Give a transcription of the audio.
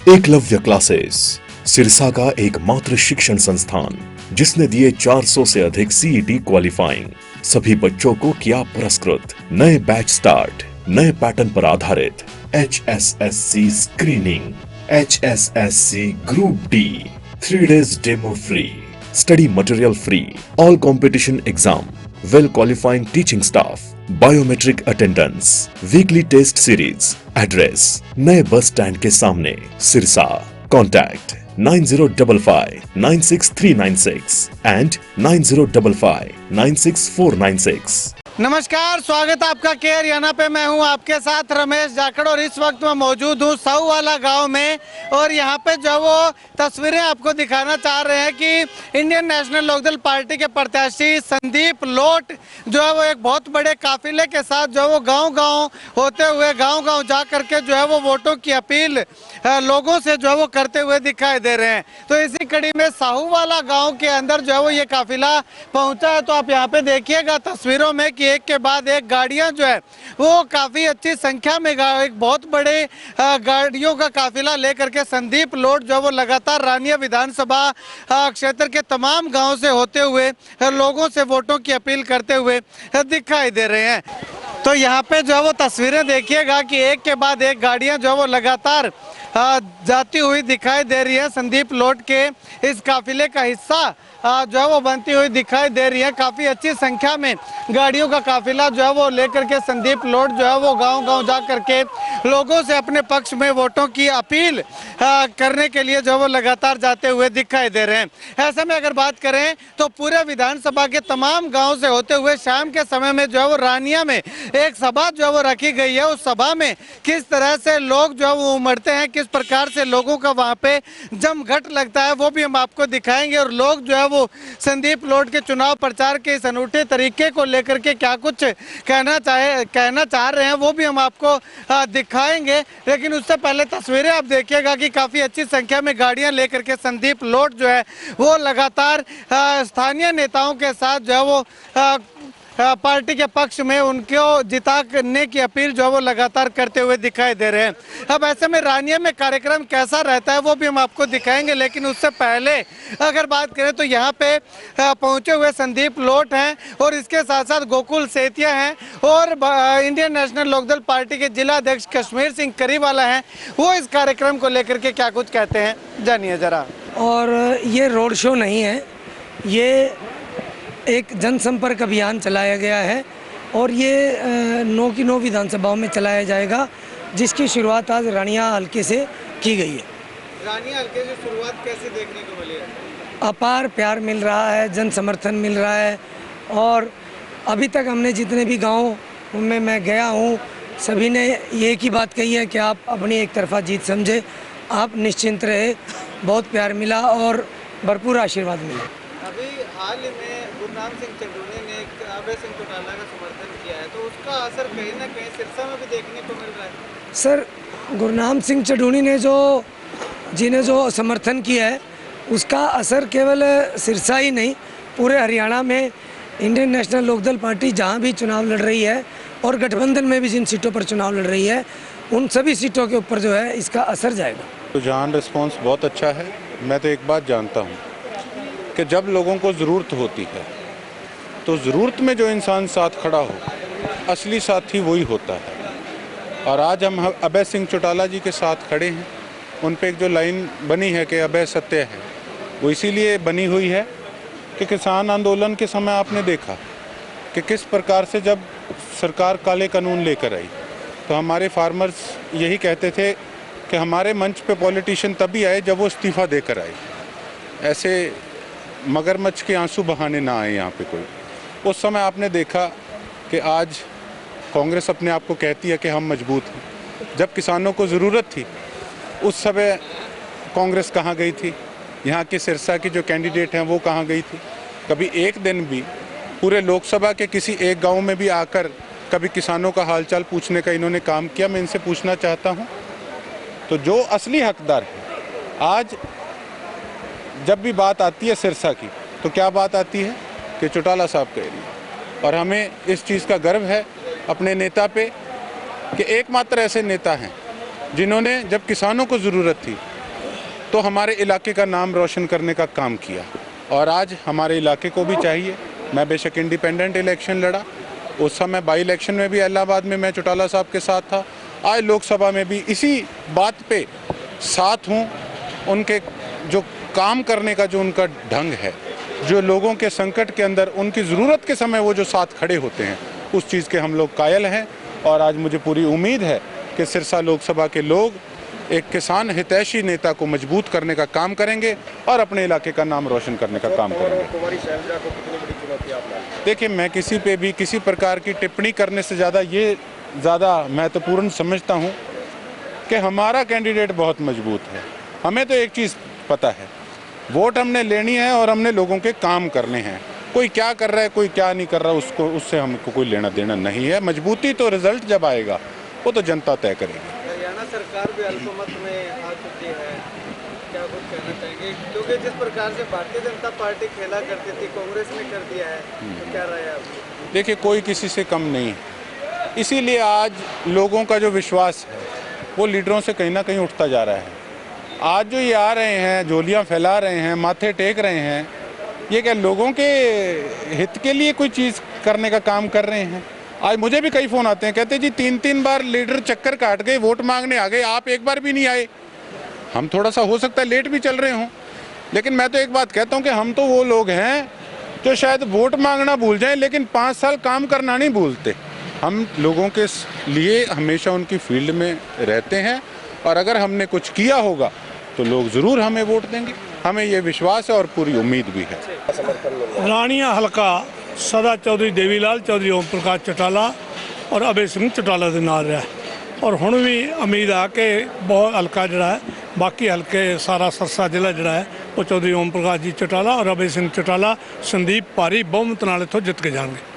Eklavya classes Sirsa का एकमात्र शिक्षण संस्थान जिसने दिए 400 से अधिक सीईटी क्वालिफाइंग। सभी बच्चों को किया पुरस्कृत। नए बैच स्टार्ट, नए पैटर्न पर आधारित HSSC screening, HSSC group D, 3 days demo free, study material free, all competition exam, well qualifying teaching staff, biometric attendance, weekly test series. Address नए बस स्टैंड के सामने, सिरसा। Contact 9055 96396 and 9055 96496। नमस्कार, स्वागत है आपका के हरियाणा पे। मैं हूं आपके साथ रमेश जाखड़ और इस वक्त मैं मौजूद हूं साहूवाला गांव में। और यहां पे जो वो तस्वीरें आपको दिखाना चाह रहे हैं कि इंडियन नेशनल लोकदल पार्टी के प्रत्याशी संदीप लोट जो है वो एक बहुत बड़े काफिले के साथ जो वो गांव-गांव होते हुए गांव-गांव जा करके जो है वो वोटों की अपील लोगों से जो है वो करते हुए दिखाई दे रहे हैं। तो इसी कड़ी में साहूवाला गाँव के अंदर जो है वो ये काफिला पहुँचा है। तो आप यहाँ पे देखिएगा तस्वीरों में कि एक के बाद एक गाड़ियां जो है वो काफी अच्छी संख्या में एक बहुत बड़े गाड़ियों का काफिला लेकर के संदीप लोट जो वो लगातार रानिया विधानसभा क्षेत्र के तमाम गांव से होते हुए लोगों से वोटों की अपील करते हुए दिखाई दे रहे हैं। तो यहाँ पे जो है वो तस्वीरें देखिएगा कि एक के बाद एक गाड़ियां जो है वो लगातार जाती हुई दिखाई दे रही है। संदीप लोट के इस काफिले का हिस्सा जो है वो बनती हुई दिखाई दे रही है। काफ़ी अच्छी संख्या में गाड़ियों का काफिला जो है वो लेकर के संदीप लोट जो है वो गांव-गांव जा करके लोगों से अपने पक्ष में वोटों की अपील करने के लिए जो वो लगातार जाते हुए दिखाई दे रहे हैं। ऐसे में अगर बात करें तो पूरे विधानसभा के तमाम गाँव से होते हुए शाम के समय में जो है वो रानिया में एक सभा जो है वो रखी गई है। उस सभा में किस तरह से लोग जो है वो उमड़ते हैं, किस प्रकार से लोगों का वहाँ पे जमघट लगता है, वो भी हम आपको दिखाएंगे। और लोग जो है वो संदीप लोट के चुनाव प्रचार के इस अनूठे तरीके को लेकर के क्या कुछ कहना चाह रहे हैं वो भी हम आपको दिखाएंगे। लेकिन उससे पहले तस्वीरें आप देखिएगा कि काफ़ी अच्छी संख्या में गाड़ियां लेकर के संदीप लोट जो है वो लगातार स्थानीय नेताओं के साथ जो है वो पार्टी के पक्ष में उनको जिताने की अपील जो है वो लगातार करते हुए दिखाई दे रहे हैं। अब ऐसे में रानिया में कार्यक्रम कैसा रहता है वो भी हम आपको दिखाएंगे। लेकिन उससे पहले अगर बात करें तो यहाँ पे पहुँचे हुए संदीप लोट हैं और इसके साथ साथ गोकुल सेतिया हैं और इंडियन नेशनल लोकदल पार्टी के जिला अध्यक्ष कश्मीर सिंह करीवाला हैं। वो इस कार्यक्रम को लेकर के क्या कुछ कहते हैं, जानिए जरा। और ये रोड शो नहीं है, ये एक जनसंपर्क अभियान चलाया गया है और ये 9 की 9 विधानसभाओं में चलाया जाएगा, जिसकी शुरुआत आज रानिया हल्के से की गई है। रानिया हल्के से शुरुआत कैसे देखने को मिली है? अपार प्यार मिल रहा है, जन समर्थन मिल रहा है। और अभी तक हमने जितने भी गाँव में मैं गया हूँ सभी ने एक ही बात कही है कि आप अपनी एक तरफा जीत समझे, आप निश्चिंत रहे। बहुत प्यार मिला और भरपूर आशीर्वाद मिला। अभी हाल में गुरनाम सिंह चंडूनी ने अभय सिंह चौटाला का समर्थन किया है, तो उसका असर कहीं ना कहीं सिरसा में भी देखने को मिल रहा है। सर, गुरनाम सिंह चंडूनी ने जिन्हें जो समर्थन किया है उसका असर केवल सिरसा ही नहीं पूरे हरियाणा में इंडियन नेशनल लोकदल पार्टी जहां भी चुनाव लड़ रही है और गठबंधन में भी जिन सीटों पर चुनाव लड़ रही है उन सभी सीटों के ऊपर जो है इसका असर जाएगा। रुझान रिस्पॉन्स बहुत अच्छा है। मैं तो एक बात जानता हूँ कि जब लोगों को ज़रूरत होती है तो ज़रूरत में जो इंसान साथ खड़ा हो, असली साथी वही होता है। और आज हम अभय सिंह चौटाला जी के साथ खड़े हैं। उन पे एक जो लाइन बनी है कि अभय सत्य है, वो इसीलिए बनी हुई है कि किसान आंदोलन के समय आपने देखा कि किस प्रकार से जब सरकार काले कानून लेकर आई तो हमारे फार्मर्स यही कहते थे कि हमारे मंच पे पॉलिटिशियन तभी आए जब वो इस्तीफ़ा देकर आए। ऐसे मगरमच्छ के आंसू बहाने ना आए यहाँ पे कोई। उस समय आपने देखा कि आज कांग्रेस अपने आप को कहती है कि हम मजबूत हैं। जब किसानों को ज़रूरत थी उस समय कांग्रेस कहाँ गई थी? यहाँ के सिरसा की जो कैंडिडेट हैं वो कहाँ गई थी? कभी एक दिन भी पूरे लोकसभा के किसी एक गांव में भी आकर कभी किसानों का हालचाल पूछने का इन्होंने काम किया? मैं इनसे पूछना चाहता हूँ। तो जो असली हकदार है, आज जब भी बात आती है सिरसा की तो क्या बात आती है कि चौटाला साहब का एरिया। और हमें इस चीज़ का गर्व है अपने नेता पे कि एकमात्र ऐसे नेता हैं जिन्होंने जब किसानों को ज़रूरत थी तो हमारे इलाके का नाम रोशन करने का काम किया। और आज हमारे इलाके को भी चाहिए। मैं बेशक इंडिपेंडेंट इलेक्शन लड़ा, उस समय बाई इलेक्शन में भी इलाहाबाद में मैं चौटाला साहब के साथ था, आज लोकसभा में भी इसी बात पे साथ हूँ। उनके जो काम करने का जो उनका ढंग है, जो लोगों के संकट के अंदर उनकी ज़रूरत के समय वो जो साथ खड़े होते हैं, उस चीज़ के हम लोग कायल हैं। और आज मुझे पूरी उम्मीद है कि सिरसा लोकसभा के लोग एक किसान हितैषी नेता को मजबूत करने का काम करेंगे और अपने इलाके का नाम रोशन करने का काम करेंगे। देखिए, मैं किसी पे भी किसी प्रकार की टिप्पणी करने से ज़्यादा महत्वपूर्ण समझता हूँ कि हमारा कैंडिडेट बहुत मजबूत है। हमें तो एक चीज़ पता है, वोट हमने लेनी है और हमने लोगों के काम करने हैं। कोई क्या कर रहा है, कोई क्या नहीं कर रहा, उससे हमको कोई लेना देना नहीं है। मजबूती तो रिजल्ट जब आएगा वो तो जनता तय करेगी। हरियाणा सरकार भी अल्पमत में आ चुकी है, क्या कुछ कहना चाहेंगे? क्योंकि जिस प्रकार से भारतीय जनता पार्टी खेला करती थी, कांग्रेस ने कर दिया है, तो क्या राय है आपकी? देखिए, कोई किसी से कम नहीं है, इसीलिए आज लोगों का जो विश्वास है वो लीडरों से कहीं ना कहीं उठता जा रहा है। आज जो ये आ रहे हैं, झोलियाँ फैला रहे हैं, माथे टेक रहे हैं, ये क्या लोगों के हित के लिए कोई चीज़ करने का काम कर रहे हैं? आज मुझे भी कई फ़ोन आते हैं, कहते जी 3-3 बार लीडर चक्कर काट गए, वोट मांगने आ गए, आप एक बार भी नहीं आए। हम थोड़ा सा हो सकता है लेट भी चल रहे हों, लेकिन मैं तो एक बात कहता हूं कि हम तो वो लोग हैं जो शायद वोट मांगना भूल जाएं, लेकिन 5 साल काम करना नहीं भूलते। हम लोगों के लिए हमेशा उनकी फील्ड में रहते हैं और अगर हमने कुछ किया होगा तो लोग ज़रूर हमें वोट देंगे। हमें ये विश्वास है और पूरी उम्मीद भी है। रानिया हल्का सदा चौधरी देवीलाल चौधरी ओम प्रकाश चौटाला और अभय सिंह चौटाला के नाल रहा और हुण भी उम्मीद आ कि बहुत हल्का जड़ा है, बाकी हल्के सारा सरसा जिला जड़ा है वो चौधरी ओम प्रकाश जी चौटाला और अभय सिंह चौटाला संदीप भारी बहुमत नाल इत्थों जित के जाएंगे।